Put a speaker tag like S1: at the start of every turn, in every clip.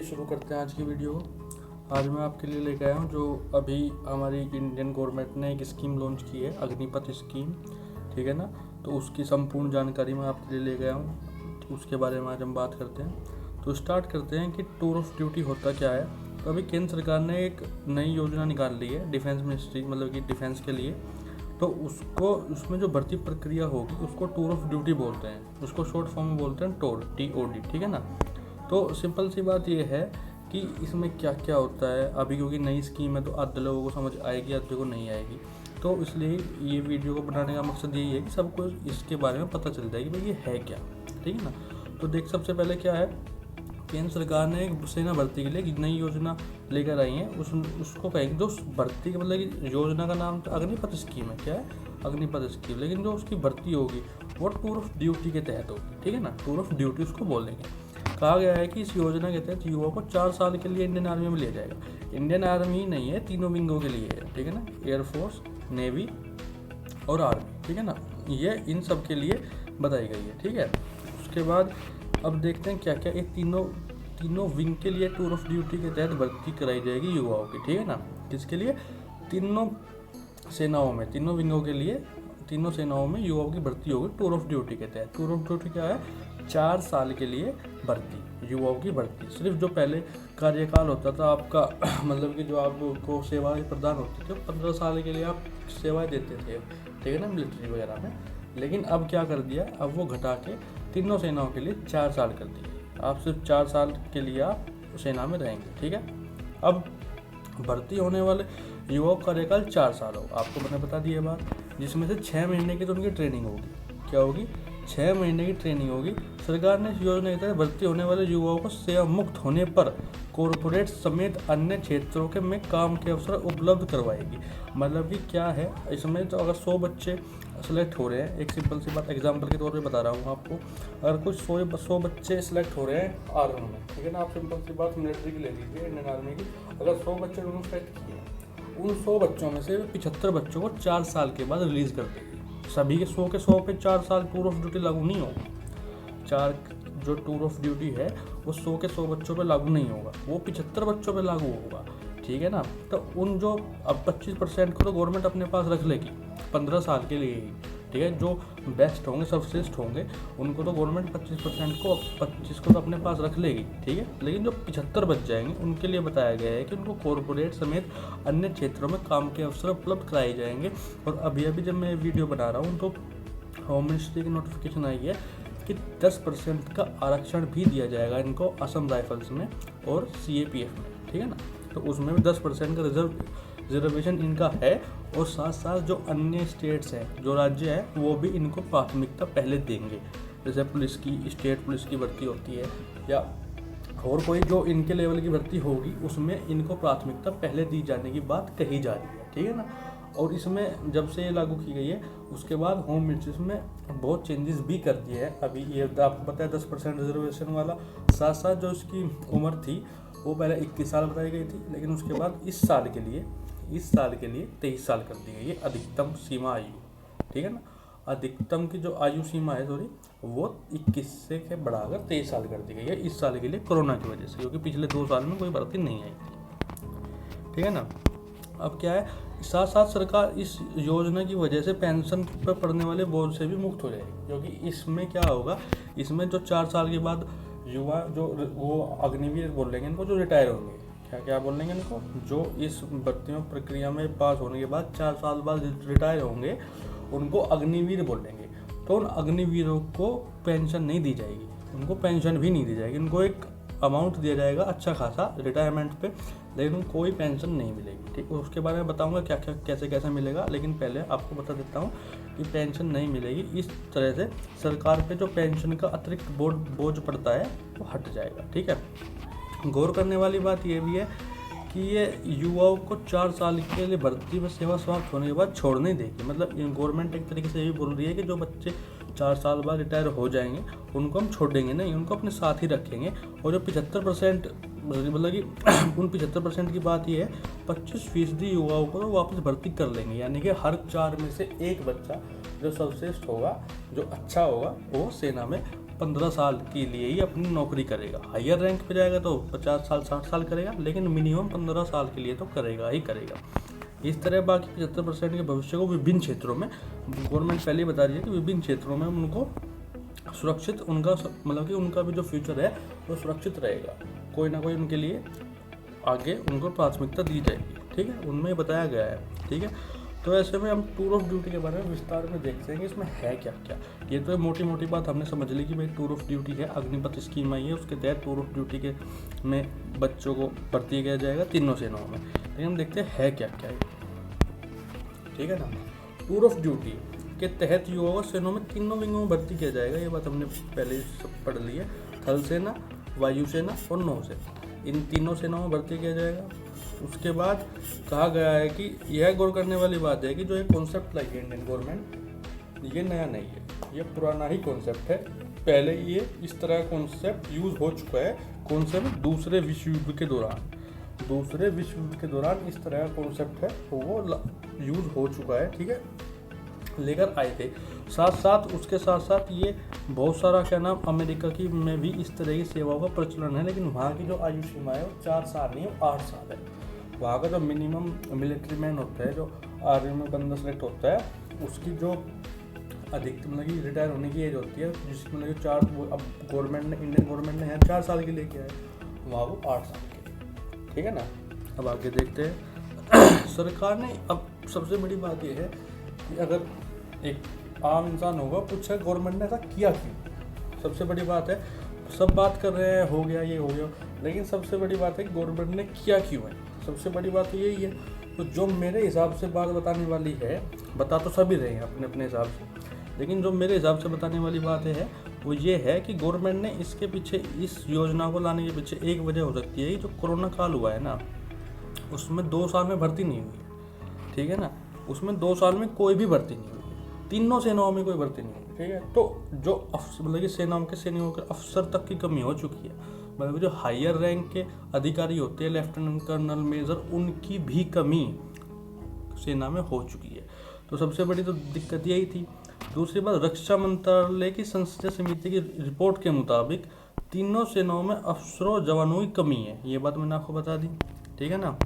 S1: शुरू करते हैं आज की वीडियो को। आज मैं आपके लिए लेकर आया हूँ जो अभी हमारी इंडियन गवर्नमेंट ने एक स्कीम लॉन्च की है, अग्निपथ स्कीम। ठीक है ना, तो उसकी संपूर्ण जानकारी मैं आपके लिए लेकर आया हूँ, तो उसके बारे में आज हम बात करते हैं। तो स्टार्ट करते हैं कि टूर ऑफ ड्यूटी होता क्या है। तो अभी केंद्र सरकार ने एक नई योजना निकाल ली है डिफेंस मिनिस्ट्री, मतलब कि डिफेंस के लिए। तो उसमें जो भर्ती प्रक्रिया होगी उसको टूर ऑफ ड्यूटी बोलते हैं, उसको शॉर्ट फॉर्म में बोलते हैं टोर, TOD। ठीक है ना। तो सिंपल सी बात ये है कि इसमें क्या क्या होता है अभी, क्योंकि नई स्कीम है तो आधे लोगों को समझ आएगी, आधे को नहीं आएगी। तो इसलिए ये वीडियो को बनाने का मकसद यही है कि सबको इसके बारे में पता चल जाए कि भाई ये है क्या। ठीक है ना। तो देख, सबसे पहले क्या है, केंद्र सरकार ने एक सेना भर्ती के लिए एक नई योजना लेकर आई है। उसको कहेंगे जो भर्ती के, मतलब कि योजना का नाम तो अग्निपथ स्कीम है। क्या है? अग्निपथ स्कीम। लेकिन जो उसकी भर्ती होगी वो टूर ऑफ ड्यूटी के तहत होगी। ठीक है ना, टूर ऑफ ड्यूटी उसको बोलेंगे। कहा गया है कि इस योजना के तहत युवाओं को 4 साल के लिए इंडियन आर्मी में लिया जाएगा। इंडियन आर्मी ही नहीं है, तीनों विंगों के लिए है। ठीक है ना, एयरफोर्स, नेवी और आर्मी। ठीक है ना, ये इन सब के लिए बताई गई है। ठीक है। उसके बाद अब देखते हैं क्या क्या ये तीनों विंग के लिए टूर ऑफ ड्यूटी के तहत भर्ती कराई जाएगी युवाओं की। ठीक है ना, किसके लिए? तीनों सेनाओं में, तीनों विंगों के लिए, तीनों सेनाओं में युवाओं की भर्ती होगी टूर ऑफ ड्यूटी के तहत। टूर ऑफ ड्यूटी क्या है? 4 साल के लिए भर्ती, युवाओं की भर्ती। सिर्फ जो पहले कार्यकाल होता था आपका मतलब कि जो आपको सेवाएं प्रदान होती थी, 15 साल के लिए आप सेवाएं देते थे। ठीक है ना, मिलिट्री वगैरह में। लेकिन अब क्या कर दिया, अब वो घटा के तीनों सेनाओं के लिए 4 साल कर दिए। आप सिर्फ 4 साल के लिए आप सेना में रहेंगे। ठीक है। अब भर्ती होने वाले युवाओं का कार्यकाल 4 साल हो, आपको मैंने बता दी है बात, जिसमें से 6 महीने की तो उनकी ट्रेनिंग होगी। क्या होगी? 6 महीने की ट्रेनिंग होगी। सरकार ने इस योजना के तहत भर्ती होने वाले युवाओं को सेवा मुक्त होने पर कॉरपोरेट समेत अन्य क्षेत्रों के में काम के अवसर उपलब्ध करवाएगी। मतलब कि क्या है इसमें, तो अगर 100 बच्चे सेलेक्ट हो रहे हैं, एक सिंपल सी बात एग्जांपल के तौर पे बता रहा हूँ आपको, अगर कुछ 100 बच्चे सेलेक्ट हो रहे हैं आर्मी में, ठीक है ना, आप सिंपल सी बात मिलिट्री की ले लीजिए, इंडियन आर्मी की। अगर 100 बच्चे उन्होंने सेलेक्ट किए, उन 100 बच्चों में से 75 बच्चों को 4 साल के बाद रिलीज कर देगी। सभी के 100 पे 4 साल टूर ऑफ ड्यूटी लागू नहीं होगा। जो टूर ऑफ ड्यूटी है वो 100 बच्चों पे लागू नहीं होगा, वो 75 बच्चों पे लागू होगा। ठीक है ना। तो उन जो अब 25% को तो गवर्नमेंट अपने पास रख लेगी 15 साल के लिए ही। ठीक है, जो बेस्ट होंगे, सर्वश्रेष्ठ होंगे, उनको तो गवर्नमेंट 25% को 25 को तो अपने पास रख लेगी। ठीक है। लेकिन जो 75 बच जाएंगे उनके लिए बताया गया है कि उनको कॉरपोरेट समेत अन्य क्षेत्रों में काम के अवसर उपलब्ध कराए जाएंगे। और अभी जब मैं वीडियो बना रहा हूँ तो होम मिनिस्ट्री की नोटिफिकेशन आई है कि 10% का आरक्षण भी दिया जाएगा इनको असम राइफल्स में और CAPF में। ठीक है ना, तो उसमें भी 10% का रिजर्वेशन इनका है। और साथ साथ जो अन्य स्टेट्स हैं, जो राज्य हैं, वो भी इनको प्राथमिकता पहले देंगे। जैसे पुलिस की, स्टेट पुलिस की भर्ती होती है, या और कोई जो इनके लेवल की भर्ती होगी, उसमें इनको प्राथमिकता पहले दी जाने की बात कही जा रही है। ठीक है ना। और इसमें जब से ये लागू की गई है उसके बाद होम मिनिस्ट्री में बहुत चेंजेस भी कर दिए हैं। अभी ये आपको पता है 10% रिजर्वेशन वाला, साथ साथ जो इसकी उम्र थी वो पहले 21 साल बताई गई थी, लेकिन उसके बाद इस साल के लिए 23 साल कर दी गई है अधिकतम सीमा आयु। ठीक है ना, अधिकतम की जो आयु सीमा है वो 21 से के बढ़ाकर 23 साल कर दी गई है इस साल के लिए, कोरोना की वजह से, क्योंकि पिछले 2 साल में कोई भर्ती नहीं आई थी। ठीक है ना। अब क्या है, साथ साथ सरकार इस योजना की वजह से पेंशन पर पड़ने वाले बोझ से भी मुक्त हो जाएगी। क्योंकि इसमें क्या होगा, इसमें जो 4 साल के बाद युवा जो वो अग्निवीर बोलेंगे इनको, जो रिटायर होंगे, क्या बोलेंगे इनको, जो इस भर्तियों प्रक्रिया में पास होने के बाद 4 साल बाद रिटायर होंगे, उनको अग्निवीर बोलेंगे। तो उन अग्निवीरों को पेंशन नहीं दी जाएगी, उनको पेंशन भी नहीं दी जाएगी। उनको एक अमाउंट दिया जाएगा अच्छा खासा रिटायरमेंट पे, लेकिन कोई पेंशन नहीं मिलेगी। ठीक, उसके बारे में बताऊंगा क्या क्या कैसे मिलेगा। लेकिन पहले आपको बता देता हूँ कि पेंशन नहीं मिलेगी। इस तरह से सरकार पे जो पेंशन का अतिरिक्त बोझ पड़ता है वो हट जाएगा। ठीक है। गौर करने वाली बात ये भी है कि ये युवाओं को 4 साल के लिए भर्ती में सेवा समाप्त होने के बाद छोड़ नहीं देगी। मतलब गवर्नमेंट एक तरीके से ये भी बोल रही है कि जो बच्चे 4 साल बाद रिटायर हो जाएंगे उनको हम छोड़ेंगे नहीं, उनको अपने साथ ही रखेंगे। और जो 75%, मतलब कि उन 75% की बात ये है, 25% युवाओं को तो वापस भर्ती कर लेंगे। यानी कि हर 4 में से एक बच्चा जो सर्वश्रेष्ठ होगा, जो अच्छा होगा, वो सेना में 15 साल के लिए ही अपनी नौकरी करेगा। हायर रैंक पे जाएगा तो 50 साल 60 साल करेगा, लेकिन मिनिमम 15 साल के लिए तो करेगा ही करेगा। इस तरह बाकी 75% के भविष्य को विभिन्न क्षेत्रों में गवर्नमेंट पहले ही बता रही है कि विभिन्न क्षेत्रों में उनको सुरक्षित, उनका मतलब कि उनका भी जो फ्यूचर है वो सुरक्षित रहेगा। कोई ना कोई उनके लिए आगे उनको प्राथमिकता दी जाएगी, ठीक है, उनमें बताया गया है, ठीक है। तो ऐसे में हम टूर ऑफ ड्यूटी के बारे में विस्तार में देखते हैं कि इसमें है क्या क्या। ये तो मोटी मोटी बात हमने समझ ली कि भाई टूर ऑफ ड्यूटी है, अग्निपथ स्कीम आई है, उसके तहत टूर ऑफ ड्यूटी के में बच्चों को भर्ती किया जाएगा तीनों सेनाओं में। लेकिन हम देखते हैं है क्या क्या है, ठीक है ना। टूर ऑफ ड्यूटी के तहत युवाओं को सेनाओं में तीनों विंगों में भर्ती किया जाएगा। ये बात हमने पहले पढ़ ली है। थल सेना, वायुसेना और नौसेना, इन तीनों सेनाओं में भर्ती किया जाएगा। उसके बाद कहा गया है कि यह गौर करने वाली बात है कि जो एक कॉन्सेप्ट लाई है इंडियन गवर्नमेंट, ये नया नहीं है, ये पुराना ही कॉन्सेप्ट है। पहले ये इस तरह का कॉन्सेप्ट यूज़ हो चुका है। कॉन्सेप्ट दूसरे विश्व युद्ध के दौरान इस तरह का कॉन्सेप्ट है वो यूज़ हो चुका है, ठीक है, लेकर आए थे। उसके साथ साथ ये बहुत सारा क्या नाम अमेरिका की में भी इस तरह की सेवाओं का प्रचलन है, लेकिन वहाँ की जो आयु सीमा है वो 4 साल नहीं, 8 साल है। वहाँ का जो मिनिमम मिलिट्री मैन होता है, जो आर्मी में बंदा सेलेक्ट होता है, उसकी जो अधिकतम मतलब कि रिटायर होने की एज होती है, जिसमें मतलब 4, वो अब गवर्नमेंट ने, इंडियन गवर्नमेंट ने यहाँ 4 साल के लेके आए, वहाँ वो 8 साल के, ठीक है ना। अब आगे देखते हैं सरकार ने, अब सबसे बड़ी बात यह है कि अगर एक आम इंसान होगा, पूछा गवर्नमेंट ने ऐसा किया क्यों। सबसे बड़ी बात है, सब बात कर रहे हैं हो गया ये हो गया, लेकिन सबसे बड़ी बात है कि गवर्नमेंट ने किया क्यों है। सबसे बड़ी बात तो यही है। तो जो मेरे हिसाब से बात बताने वाली है, बता तो सभी रहे हैं अपने अपने हिसाब से, लेकिन जो मेरे हिसाब से बताने वाली बात है वो ये है कि गवर्नमेंट ने इसके पीछे, इस योजना को लाने के पीछे एक वजह हो सकती है, जो कोरोना काल हुआ है ना, उसमें 2 साल में भर्ती नहीं हुई, ठीक है ना। उसमें 2 साल में कोई भी भर्ती नहीं हुई, तीनों सेनाओं में कोई भर्ती नहीं हुई, ठीक है। तो जो मतलब कि सेनाओं के सैनिकों के अफसर तक की कमी हो चुकी है, मतलब जो हायर रैंक के अधिकारी होते हैं, लेफ्टिनेंट कर्नल, मेजर, उनकी भी कमी सेना में हो चुकी है। तो सबसे बड़ी तो दिक्कत यही थी। दूसरी बात, रक्षा मंत्रालय की संसदीय समिति की रिपोर्ट के मुताबिक तीनों सेनाओं में अफसरों जवानों की कमी है। ये बात मैंने आपको बता दी, ठीक है ना।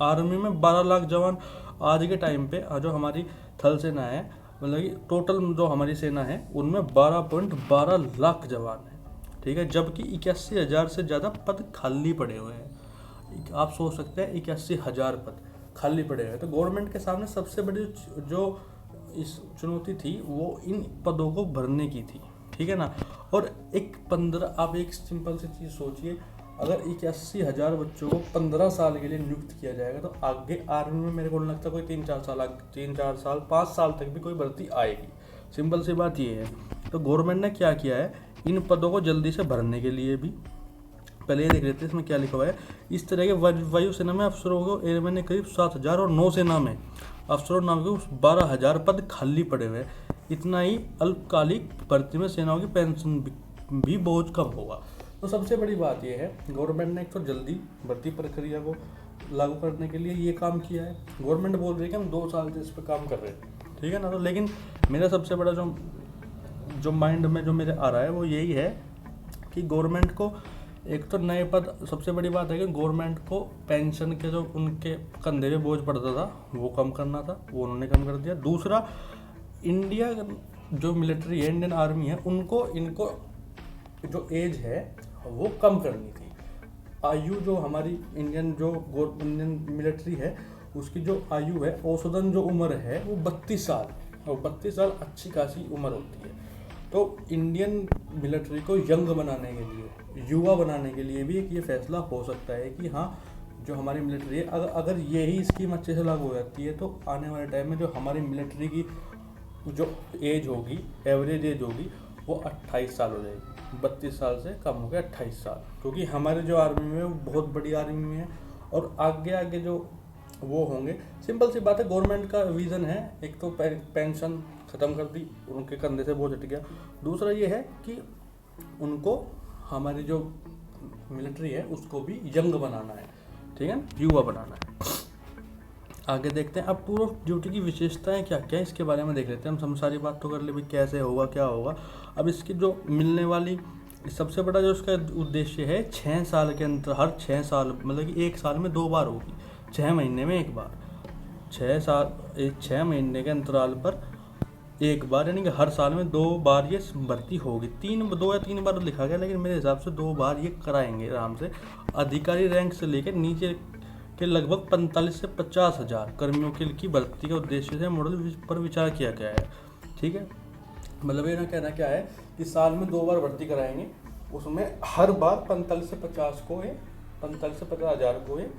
S1: आर्मी में 12 लाख जवान आज के टाइम पे, जो हमारी थल सेना है, मतलब कि टोटल जो हमारी सेना है उनमें 12.12 लाख जवान है, ठीक है, जबकि 81,000 से ज़्यादा पद खाली पड़े हुए हैं। आप सोच सकते हैं 81,000 पद खाली पड़े हुए हैं। तो गवर्नमेंट के सामने सबसे बड़ी जो इस चुनौती थी वो इन पदों को भरने की थी, ठीक है ना। और आप एक सिंपल सी चीज़ सोचिए, अगर 81,000 बच्चों को 15 साल के लिए नियुक्त किया जाएगा तो आगे आर्मी में मेरे को नहीं लगता कोई 3-4 साल 5 साल तक भी कोई भर्ती आएगी। सिंपल सी बात ये है। तो गवर्नमेंट ने क्या किया है, इन पदों को जल्दी से भरने के लिए भी, पहले ये देख लेते हैं इसमें क्या लिखा हुआ है। इस तरह के वायुसेना में अफसरों को एयरमैन ने करीब 7,000 और नौसेना में अफसरों नाम के 12,000 पद खाली पड़े हुए। इतना ही अल्पकालिक भर्ती में सेनाओं की पेंशन भी बोझ कम होगा। तो सबसे बड़ी बात यह है, गवर्नमेंट ने एक तो जल्दी भर्ती प्रक्रिया को लागू करने के लिए ये काम किया है। गवर्नमेंट बोल रही है कि हम 2 साल से इस पर काम कर रहे हैं, ठीक है ना। तो लेकिन मेरा सबसे बड़ा जो माइंड में जो मेरे आ रहा है वो यही है कि गवर्नमेंट को एक तो नए पद, सबसे बड़ी बात है कि गवर्नमेंट को पेंशन के जो उनके कंधे पे बोझ पड़ता था वो कम करना था, वो उन्होंने कम कर दिया। दूसरा, इंडिया जो मिलिट्री है, इंडियन आर्मी है, इनको जो एज है वो कम करनी थी। आयु जो हमारी इंडियन मिलिट्री है उसकी जो आयु है, औसतन जो उम्र है वो 32 साल, और 32 साल अच्छी खासी उम्र होती है। तो इंडियन मिलिट्री को यंग बनाने के लिए, युवा बनाने के लिए भी एक ये फैसला हो सकता है कि हाँ, जो हमारी मिलिट्री है, अगर यही स्कीम अच्छे से लागू हो जाती है तो आने वाले टाइम में जो हमारी मिलिट्री की जो एज होगी, एवरेज एज होगी, वो 28 साल हो जाएगी। 32 साल से कम हो गया 28 साल, क्योंकि हमारे जो आर्मी में वो बहुत बड़ी आर्मी में है, और आगे जो वो होंगे। सिंपल सी बात है, गवर्नमेंट का विज़न है, एक तो पेंशन ख़त्म कर दी, उनके कंधे से बोझ हट गया। दूसरा ये है कि उनको हमारी जो मिलिट्री है उसको भी यंग बनाना है, ठीक है, युवा बनाना है। आगे देखते हैं। अब पूर्व ड्यूटी की विशेषताएं क्या क्या है इसके बारे में देख लेते हैं। हम सारी बात तो कर ले भाई कैसे होगा क्या होगा। अब इसकी जो मिलने वाली सबसे बड़ा जो उसका उद्देश्य है 6 साल के अंतर, हर 6 साल मतलब कि 1 साल में 2 बार होगी, 6 महीने में 1 बार, 6 महीने के अंतराल पर 1 बार, यानी कि हर साल में 2 बार ये भर्ती होगी। 2 या 3 बार लिखा गया, लेकिन मेरे हिसाब से 2 बार ये कराएंगे आराम से। अधिकारी रैंक से लेकर नीचे के लगभग 45 से 50 हज़ार कर्मियों की भर्ती के उद्देश्य से मॉडल पर विचार किया गया है। ठीक है, मतलब ये ना कहना क्या है कि साल में 2 बार भर्ती कराएंगे, उसमें हर बार 45 से 50 को 45 से 50 हज़ार को ये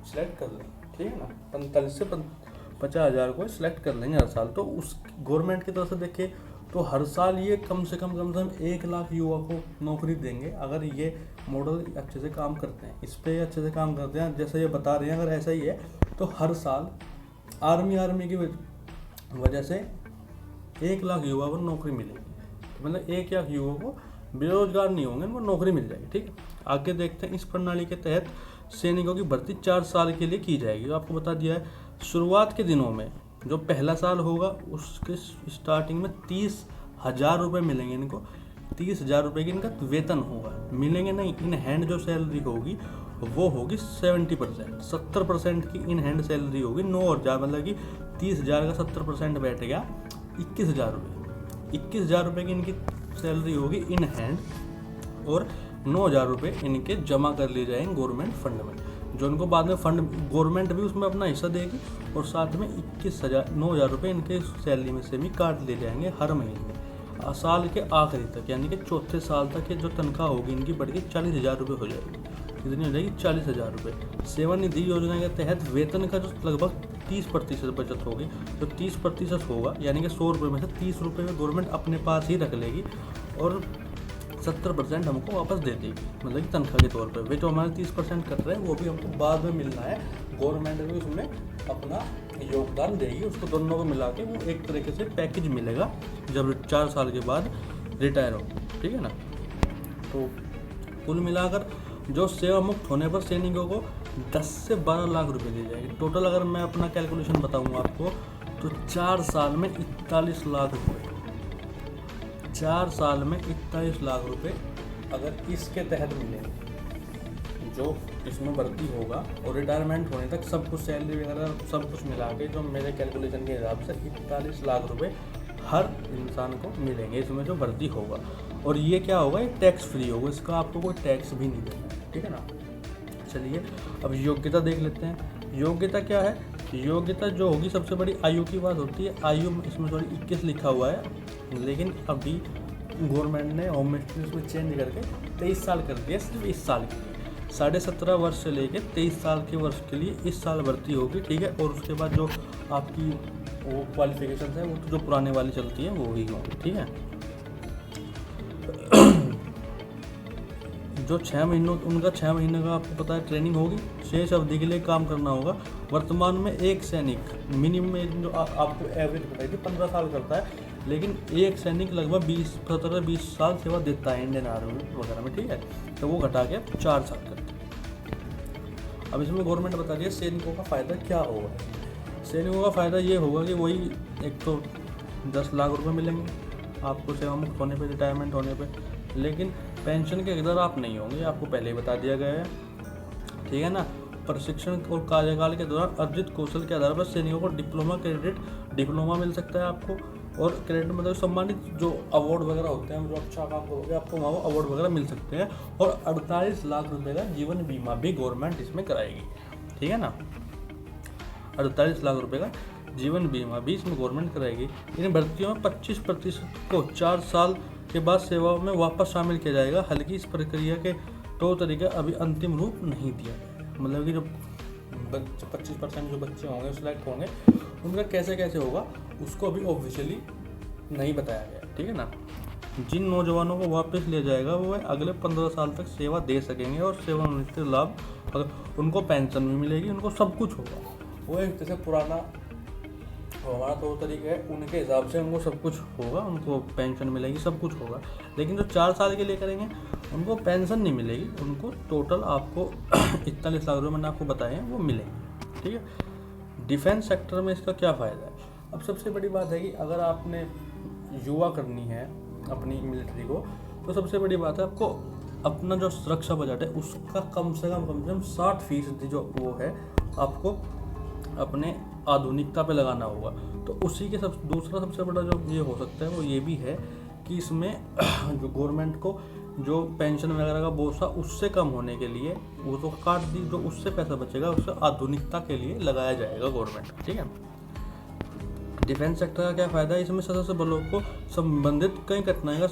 S1: सिलेक्ट कर लें। ठीक है ना, 45 से 50 हज़ार को सिलेक्ट कर लेंगे हर साल। तो उस गवर्नमेंट की तरफ से देखें तो हर साल ये कम से कम 1 लाख युवा को नौकरी देंगे, अगर ये मॉडल अच्छे से काम करते हैं, इस पर अच्छे से काम करते हैं जैसे ये बता रहे हैं। अगर ऐसा ही है तो हर साल आर्मी की वजह से 1 लाख युवा को नौकरी मिलेगी। मतलब 1 लाख युवा को बेरोजगार नहीं होंगे, उनको नौकरी मिल जाएगी। ठीक है, आगे देखते हैं। इस प्रणाली के तहत सैनिकों की भर्ती 4 साल के लिए की जाएगी। तो आपको बता दिया है, शुरुआत के दिनों में जो पहला साल होगा उसके स्टार्टिंग में 30,000 रुपये मिलेंगे इनको। 30,000 रुपये की इनका वेतन होगा, मिलेंगे नहीं। इन हैंड जो सैलरी होगी वो होगी 70%, 70% की इन हैंड सैलरी होगी। 9,000 मतलब कि 30,000 का 70% बैठ गया 21,000 रुपये। 21,000 रुपये की इनकी सैलरी होगी इन हैंड, और 9,000 रुपये इनके जमा कर लिए जाएंगे गवर्नमेंट फंड में, जो उनको बाद में फंड गवर्नमेंट भी उसमें अपना हिस्सा देगी, और साथ में 9,000 रुपये इनके सैलरी में से भी काट लिए जाएंगे हर महीने। साल के आखिरी तक यानी कि 4थे साल तक ये जो तनख्वाह होगी इनकी बढ़ के 40,000 रुपये हो जाएगी। कितनी हो जाएगी? 40,000 रुपये। सेवानिधि योजना के तहत वेतन का जो लगभग 30% बचत होगी, तो 30% होगा, यानी कि 100 रुपये में से 30 रुपये में गवर्नमेंट अपने पास ही रख लेगी, और 70% हमको वापस दे देगी, मतलब कि तनख्वाह के तौर पे। वे जो हमारे 30% कट रहे हैं वो भी हमको बाद में मिलना है। गवर्नमेंट भी उसमें अपना योगदान देगी, उसको दोनों को मिला के वो एक तरीके से पैकेज मिलेगा जब 4 साल के बाद रिटायर हो। ठीक है ना, तो कुल मिलाकर जो सेवा मुक्त होने पर सैनिकों को 10 से 12 लाख रुपए दिए जाएंगे टोटल। अगर मैं अपना कैलकुलेशन बताऊंगा आपको तो 4 साल में 41 लाख रुपए, 4 साल में 41 लाख रुपए अगर इसके तहत मिलेंगे, जो इसमें भर्ती होगा और रिटायरमेंट होने तक सब कुछ सैलरी वगैरह सब कुछ मिला के, जो मेरे कैलकुलेशन के हिसाब से 41 लाख रुपए हर इंसान को मिलेंगे इसमें जो भर्ती होगा। और ये क्या होगा, ये टैक्स फ्री होगा, इसका आपको कोई टैक्स भी नहीं देना है। ठीक है ना, चलिए अब योग्यता देख लेते हैं। योग्यता क्या है? योग्यता जो होगी, सबसे बड़ी आयु की बात होती है। आयु इसमें थोड़ी 21 लिखा हुआ है, लेकिन अभी गवर्नमेंट ने होम मिनिस्ट्री इसमें चेंज करके 23 साल कर दिया, सिर्फ इस साल के लिए। 17.5 वर्ष से लेकर 23 साल के वर्ष के लिए इस साल भर्ती होगी। ठीक है, और उसके बाद जो आपकी वो क्वालिफिकेशन है वो तो जो पुराने वाली चलती है वो ही होगी। ठीक है, जो 6 महीनों उनका 6 महीने का आपको पता है ट्रेनिंग होगी, शेष अवधि के लिए काम करना होगा। वर्तमान में एक सैनिक मिनिमम जो आपको एवरेज बताई थी 15 साल करता है, लेकिन एक सैनिक लगभग 17-20 साल सेवा देता है इंडियन आर्मी वगैरह में। ठीक है, तो वो घटा के 4 साल करता है। अब इसमें गवर्नमेंट बता रही है सैनिकों का फ़ायदा क्या होगा। सैनिकों का फ़ायदा ये होगा कि वही एक तो 10 लाख रुपए मिलेंगे आपको सेवा मुक्त होने पे, रिटायरमेंट होने पे, लेकिन पेंशन के हकदार आप नहीं होंगे, आपको पहले ही बता दिया गया है। ठीक है ना, प्रशिक्षण और कार्यकाल के दौरान अर्जित कौशल के आधार पर सैनिकों को डिप्लोमा मिल सकता है आपको, और क्रेडिट मतलब सम्मानित जो अवार्ड वगैरह होते हैं, जो अच्छा काम करोगे आपको वहाँ अवार्ड वगैरह मिल सकते हैं। और 48 लाख रुपए का जीवन बीमा भी गवर्नमेंट इसमें कराएगी। ठीक है ना, 48 लाख रुपए का जीवन बीमा भी इसमें गवर्नमेंट कराएगी। इन भर्तियों में 25% को 4 साल के बाद सेवा में वापस शामिल किया जाएगा। हालांकि इस प्रक्रिया के तौर तरीके अभी अंतिम रूप नहीं दिया गया, मतलब कि जो 25% जो बच्चे होंगे सिलेक्ट होंगे उनका कैसे कैसे होगा उसको अभी ऑफिशियली नहीं बताया गया। ठीक है ना, जिन नौजवानों को वापस लिया जाएगा वो अगले 15 साल तक सेवा दे सकेंगे, और सेवानिवृत्ति लाभ उनको पेंशन भी मिलेगी, उनको सब कुछ होगा। वो एक जैसे पुराना हमारा तौर तरीका है, उनके हिसाब से उनको सब कुछ होगा, उनको पेंशन मिलेगी, सब कुछ होगा। लेकिन जो 4 साल के लिए करेंगे उनको पेंशन नहीं मिलेगी, उनको टोटल आपको 41 लाख रुपये मैंने आपको बताए हैं वो मिलेंगे। ठीक है, डिफेंस सेक्टर में इसका क्या फ़ायदा है? अब सबसे बड़ी बात है कि अगर आपने युवा करनी है अपनी मिलिट्री को, तो सबसे बड़ी बात है आपको अपना जो सुरक्षा बजट है उसका कम से कम 60% जो वो है आपको अपने आधुनिकता पे लगाना होगा। तो उसी के दूसरा सबसे बड़ा जो ये हो सकता है वो ये भी है कि इसमें जो गवर्नमेंट को जो पेंशन वगैरह का बोझ था उससे कम होने के लिए वो तो काट दी, जो उससे पैसा बचेगा उससे आधुनिकता के लिए लगाया जाएगा गवर्नमेंट, ठीक है। डिफेंस सेक्टर का क्या फ़ायदा है? इसमें सशस्त्र बलों को संबंधित कई कठिनाई का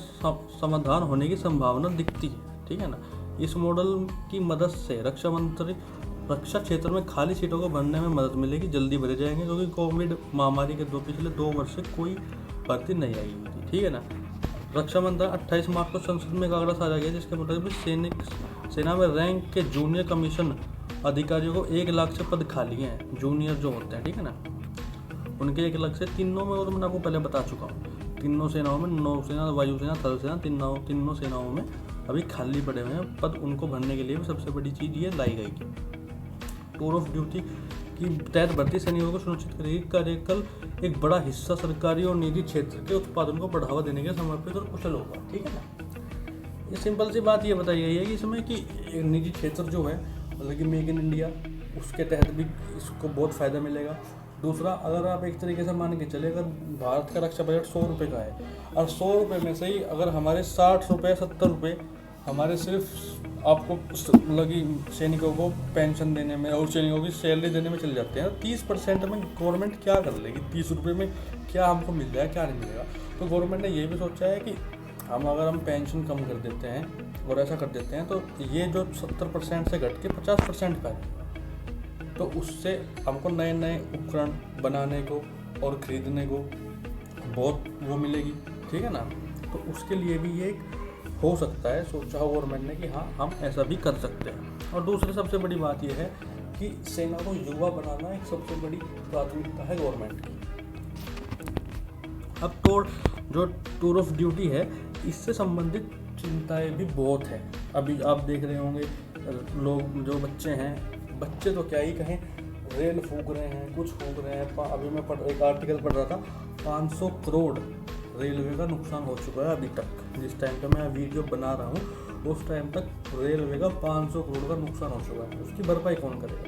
S1: समाधान होने की संभावना दिखती है, ठीक है ना। इस मॉडल की मदद से रक्षा क्षेत्र में खाली सीटों को भरने में मदद मिलेगी, जल्दी भरे जाएंगे, क्योंकि कोविड महामारी के पिछले 2 वर्ष से कोई भर्ती नहीं आई हुई थी, ठीक है ना। रक्षा मंत्रालय 28 मार्च को संसद में एक आंकड़ा साझा किया जिसके मुताबिक सेना में रैंक के जूनियर कमीशन अधिकारियों को 1 लाख से पद खाली हैं, जूनियर जो होते हैं, ठीक है ना, उनके 1 लाख से तीनों में, वो तो मैंने आपको पहले बता चुका हूँ, तीनों सेनाओं में, नौसेना, वायुसेना, थल सेना, तीनों सेनाओं में अभी खाली पड़े हुए हैं पद। उनको भरने के लिए भी सबसे बड़ी चीज़ ये लाई गई है। टूर ऑफ ड्यूटी की तहत भर्ती सैनिकों को सुनिश्चित करेगी कार्यकाल एक बड़ा हिस्सा सरकारी और निजी क्षेत्र के उत्पादन को बढ़ावा देने के समर्पित और कुशल होगा, ठीक है ना। ये सिंपल सी बात ये बताई गई है कि इसमें कि निजी क्षेत्र जो है मतलब कि मेक इन इंडिया, उसके तहत भी इसको बहुत फ़ायदा मिलेगा। दूसरा, अगर आप एक तरीके से मान के चले, अगर भारत का रक्षा बजट 100 रुपये का है और 100 रुपये में से ही अगर हमारे 60 रुपये 70 रुपये हमारे सिर्फ आपको मतलब कि सैनिकों को पेंशन देने में और सैनिकों की सैलरी देने में चले जाते हैं, 30% में गवर्नमेंट क्या कर लेगी? 30 रुपये में क्या हमको मिल जाएगा, क्या नहीं मिलेगा? तो गवर्नमेंट ने ये भी सोचा है कि अगर हम पेंशन कम कर देते हैं और ऐसा कर देते हैं तो ये जो 70% से घट के 50% पर है, तो उससे हमको नए नए उपकरण बनाने को और ख़रीदने को बहुत वो मिलेगी, ठीक है ना। तो उसके लिए भी ये हो सकता है सोचा हो गवर्नमेंट ने कि हाँ हम ऐसा भी कर सकते हैं। और दूसरी सबसे बड़ी बात यह है कि सेना को युवा बनाना एक सबसे बड़ी प्राथमिकता है गवर्नमेंट की। अब तो जो टूर ऑफ ड्यूटी है इससे संबंधित चिंताएं भी बहुत हैं। अभी आप देख रहे होंगे लोग, जो बच्चे तो क्या ही कहें, रेल फूक रहे हैं, कुछ फूक रहे हैं। अभी मैं एक आर्टिकल पढ़ रहा था, 500 करोड़ रेलवे का नुकसान हो चुका है अभी तक। जिस टाइम पे मैं वीडियो बना रहा हूँ उस टाइम तक रेलवे का 500 करोड़ का नुकसान हो चुका है। उसकी भरपाई कौन करेगा?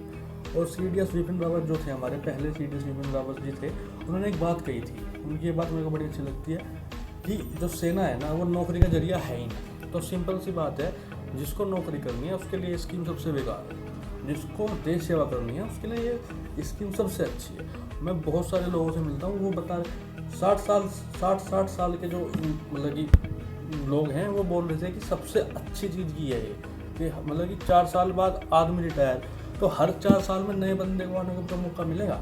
S1: और CDS विपिन रावत जो थे, हमारे पहले CDS विपिन रावत जी थे, उन्होंने एक बात कही थी, उनकी ये बात मेरे को बड़ी अच्छी लगती है कि जो सेना है ना वो नौकरी का जरिया है ही नहीं। तो सिंपल सी बात है, जिसको नौकरी करनी है उसके लिए स्कीम सबसे बेकार है, जिसको देश सेवा करनी है उसके लिए ये स्कीम सबसे अच्छी है। मैं बहुत सारे लोगों से मिलता हूँ, वो बता रहे 60 साल के जो मतलब कि लोग हैं वो बोल रहे थे कि सबसे अच्छी चीज़ ये है कि मतलब कि 4 साल बाद आदमी रिटायर, तो हर 4 साल में नए बंदे को आने को तो मौका मिलेगा,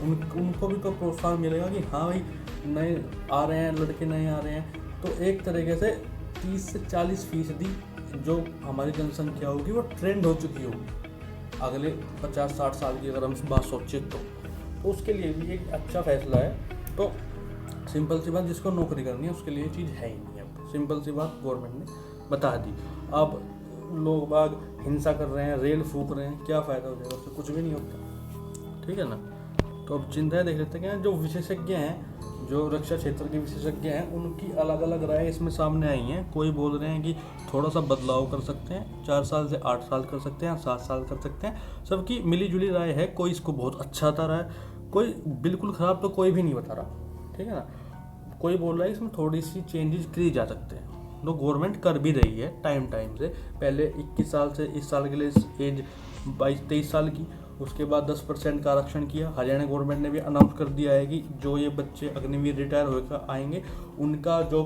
S1: उनको भी तो प्रोत्साहन मिलेगा कि हाँ भाई नए आ रहे हैं, लड़के नए आ रहे हैं। तो एक तरीके से 30 से 40% जो हमारी जनसंख्या होगी वो ट्रेंड हो चुकी होगी अगले 50-60 साल की, अगर हम बात सोचें तो उसके लिए भी एक अच्छा फैसला है। तो सिंपल सी बात, जिसको नौकरी करनी है उसके लिए चीज़ है ही नहीं। अब सिंपल सी बात गवर्नमेंट ने बता दी। अब लोग बाग हिंसा कर रहे हैं, रेल फूक रहे हैं, क्या फ़ायदा हो जाएगा? उससे कुछ भी नहीं होता, ठीक है ना। तो अब चिंताएं देख लेते हैं। जो विशेषज्ञ हैं, जो रक्षा क्षेत्र के विशेषज्ञ हैं, उनकी अलग अलग राय इसमें सामने आई हैं। कोई बोल रहे हैं कि थोड़ा सा बदलाव कर सकते हैं, 4 साल से 8 साल कर सकते हैं, 7 साल कर सकते हैं। सबकी मिली जुली राय है। कोई इसको बहुत अच्छा बता रहा है, कोई बिल्कुल ख़राब तो कोई भी नहीं बता रहा, ठीक है ना। कोई बोल रहा है इसमें थोड़ी सी चेंजेस की जा सकते हैं, तो गवर्नमेंट कर भी रही है टाइम से। पहले 21 साल से इस साल के लिए एज 22-23 साल की, उसके बाद 10% का आरक्षण किया। हरियाणा गवर्नमेंट ने भी अनाउंस कर दिया है कि जो ये बच्चे अग्निवीर रिटायर होकर आएंगे उनका जो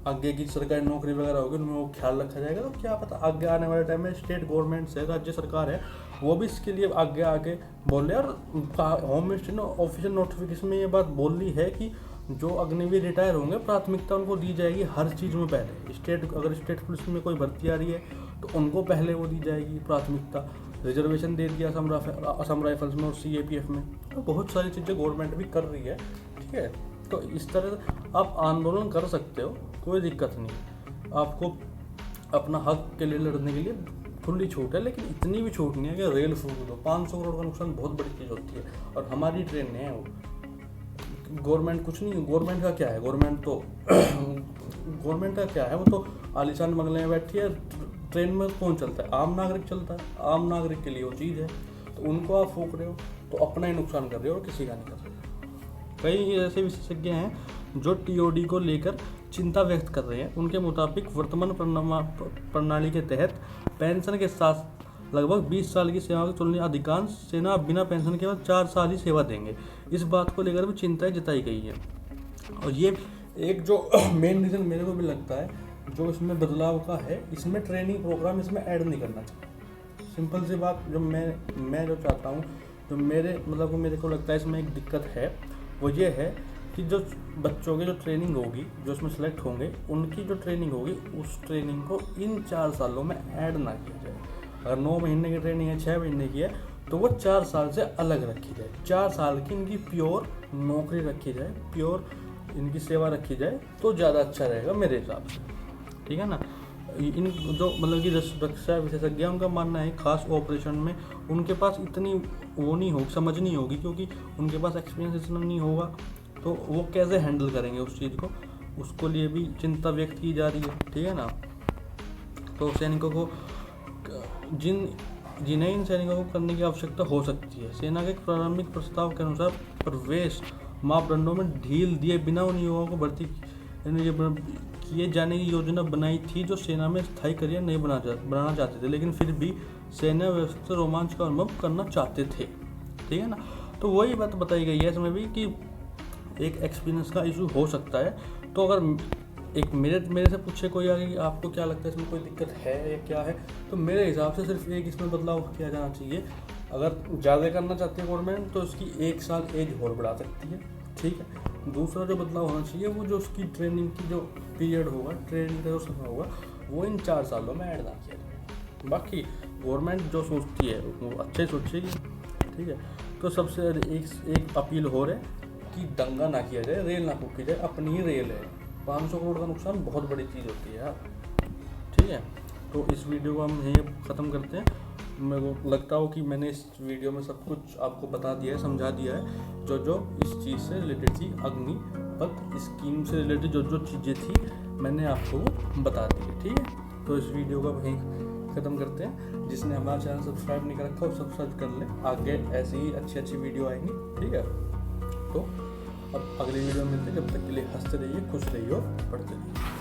S1: आगे की सरकारी नौकरी वगैरह होगी उनमें वो ख्याल रखा जाएगा। तो क्या पता आगे आने वाले टाइम में स्टेट गवर्नमेंट से, राज्य सरकार है, वो भी इसके लिए आगे बोल रहे हैं। और होम मिनिस्ट्री ने ऑफिशियल नोटिफिकेशन में ये बात बोल ली है कि जो अग्निवीर रिटायर होंगे प्राथमिकता उनको दी जाएगी हर चीज़ में पहले। अगर स्टेट पुलिस में कोई भर्ती आ रही है तो उनको पहले वो दी जाएगी प्राथमिकता। रिजर्वेशन दे दिया असम राइफल्स में और CAPF में। तो बहुत सारी चीज़ें गवर्नमेंट भी कर रही है, ठीक है। तो इस तरह आप आंदोलन कर सकते हो, कोई दिक्कत नहीं। आपको अपना हक के लिए लड़ने के लिए खुली छूट है, लेकिन इतनी भी छूट नहीं है कि रेल फूक दो। 500 करोड़ का नुकसान बहुत बड़ी चीज़ होती है, और हमारी ट्रेन है वो। गवर्नमेंट कुछ नहीं, गवर्नमेंट का क्या है, गवर्नमेंट का क्या है, वो तो आलीशान बंगले में बैठी है। ट्रेन में कौन चलता है? आम नागरिक चलता है। आम नागरिक के लिए वो चीज़ है, तो उनको आप फूक रहे हो तो अपना ही नुकसान कर रहे हो और किसी का नहीं कर रहे हो। कई ऐसे विशेषज्ञ हैं जो टीओडी को लेकर चिंता व्यक्त कर रहे हैं। उनके मुताबिक वर्तमान प्रणाली के तहत पेंशन के साथ लगभग 20 साल की सेवा के तुलनीय अधिकांश सेना बिना पेंशन के बाद 4 साल ही सेवा देंगे। इस बात को लेकर भी चिंताएं जताई गई है। और ये एक जो मेन रीज़न मेरे को भी लगता है जो इसमें बदलाव का है, इसमें ट्रेनिंग प्रोग्राम इसमें ऐड नहीं करना चाहिए। सिंपल सी बात, जो मैं जो चाहता हूँ, जो मेरे को लगता है इसमें एक दिक्कत है, वो ये है कि जो बच्चों की जो ट्रेनिंग होगी, जो इसमें सेलेक्ट होंगे, उनकी जो ट्रेनिंग होगी, उस ट्रेनिंग को इन 4 सालों में ऐड ना किया जाए। अगर 9 महीने की ट्रेनिंग है, 6 महीने की है, तो वो 4 साल से अलग रखी जाए। 4 साल की इनकी प्योर नौकरी रखी जाए, प्योर इनकी सेवा रखी जाए, तो ज़्यादा अच्छा रहेगा मेरे हिसाब से, ठीक है ना। इन जो कि रक्षा विशेषज्ञ, उनका मानना है खास ऑपरेशन में उनके पास इतनी वो नहीं होगी, समझ नहीं होगी, क्योंकि उनके पास एक्सपीरियंस इतना नहीं होगा, तो वो कैसे हैंडल करेंगे उस चीज़ को, उसको लिए भी चिंता व्यक्त की जा रही है, ठीक है ना। तो सैनिकों को जिन्हें इन सैनिकों को करने की आवश्यकता हो सकती है। सेना के प्रारंभिक प्रस्ताव के अनुसार प्रवेश मापदंडों में ढील दिए बिना उन युवाओं को भर्ती किए जाने की योजना बनाई थी जो सेना में स्थायी करियर नहीं बनाना चाहते थे, लेकिन फिर भी सेना व्यवस्था से रोमांच का अनुभव करना चाहते थे, ठीक है ना। तो वही बात बताई गई है इसमें भी कि एक एक्सपीरियंस का इशू हो सकता है। तो अगर एक मेरे से पूछे कोई आगे कि आपको क्या लगता है इसमें कोई दिक्कत है या क्या है, तो मेरे हिसाब से सिर्फ एक इसमें बदलाव किया जाना चाहिए। अगर ज़्यादा करना चाहती है गवर्नमेंट तो उसकी 1 साल एज और बढ़ा सकती है, ठीक है। दूसरा जो बदलाव होना चाहिए वो जो उसकी ट्रेनिंग की जो पीरियड होगा, ट्रेनिंग का जो समय होगा, वो इन 4 सालों में ऐड ना किया जाए। बाकी गवर्नमेंट जो सोचती है वो अच्छे सोचेगी, ठीक है। तो सबसे एक अपील हो रहा है कि दंगा ना किया जाए, रेल ना फूकी जाए, अपनी ही रेल है। 500 करोड़ का नुकसान बहुत बड़ी चीज़ होती है यार, ठीक है। तो इस वीडियो को हम यहीं ख़त्म करते हैं। मेरे को लगता हो कि मैंने इस वीडियो में सब कुछ आपको बता दिया है, समझा दिया है, जो इस चीज़ से रिलेटेड थी, अग्निपथ स्कीम से रिलेटेड जो चीज़ें थी मैंने आपको बता दी है, ठीक है। तो इस वीडियो को वहीं ख़त्म करते हैं। जिसने हमारा चैनल सब्सक्राइब नहीं कर रखा वो सब्सक्राइब कर ले, आगे ऐसी ही अच्छी वीडियो आएंगी, ठीक है। तो अब अगली वीडियो में मिलते हैं, जब तक के लिए हंसते रहिए, खुश रहिए और पढ़ते रहिए।